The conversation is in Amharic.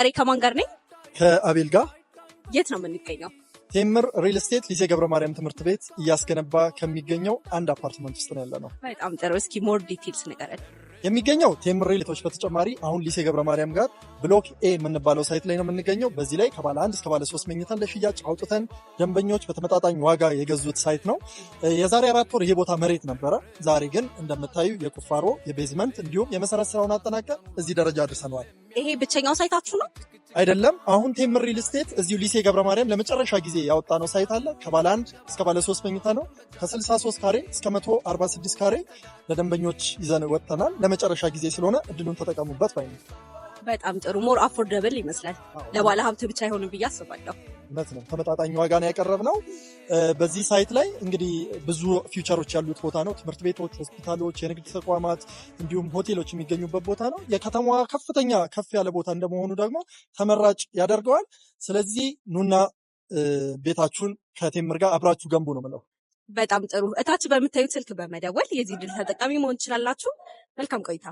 ዛሬ ከማን ጋር ነኝ? ከአቤል ጋር። የት ነው የምንገኘው? ቴምር ሪል ስቴት ሊሴ ገብረ ማርያም ትምህርት ቤት እያስገነባ ከሚገኘው አንድ አፓርትመንት ውስጥ ነው ያለነው። በጣም ጥሩ። እስኪ ሞር ዲቴልስ ንገረን። የሚገኘው ቴምር ሪል ስቴቶች በተጨማሪ አሁን ሊሴ ገብረ ማርያም ጋር ብሎክ ኤ የምንባለው ሳይት ላይ ነው የምንገኘው። በዚህ ላይ ከባለ 1 እስከ ባለ 3 መኝታን ለሽያጭ አውጥተን ደንበኞች በተመጣጣኝ ዋጋ የገዙት ሳይት ነው። የዛሬ 4 ወር ይሄ ቦታ መሬት ነበረ። ዛሬ ግን እንደምታዩ የቁፋሮ የቤዝመንት እንዲሁም የመሰረት ስራውን አጠናቀን እዚህ ደረጃ አድርሰነዋል። ይሄ ብቸኛው ሳይታችሁ ነው? አይደለም። አሁን ቴምር ሪል ስቴት እዚሁ ሊሴ ገብረ ማርያም ለመጨረሻ ጊዜ ያወጣነው ሳይት አለ። ከባለ 1 እስከ ባለ 3 መኝታ ነው። ከ63 ካሬ እስከ 146 ካሬ ለደንበኞች ይዘን ወጥተናል። ለመጨረሻ ጊዜ ስለሆነ እድሉን ተጠቀሙበት ባይ ነው። በጣም ጥሩ። ሞር አፎርደብል ይመስላል። ለባለ ሀብት ብቻ አይሆንም ብዬ አስባለሁ። እውነት ነው። ተመጣጣኝ ዋጋ ነው ያቀረብነው። በዚህ ሳይት ላይ እንግዲህ ብዙ ፊውቸሮች ያሉት ቦታ ነው። ትምህርት ቤቶች፣ ሆስፒታሎች፣ የንግድ ተቋማት እንዲሁም ሆቴሎች የሚገኙበት ቦታ ነው። የከተማዋ ከፍተኛ ከፍ ያለ ቦታ እንደመሆኑ ደግሞ ተመራጭ ያደርገዋል። ስለዚህ ኑና ቤታችሁን ከቴምር ጋር አብራችሁ ገንቡ ነው የምለው። በጣም ጥሩ። እታች በምታዩት ስልክ በመደወል የዚህ ድል ተጠቃሚ መሆን ትችላላችሁ። መልካም ቆይታ።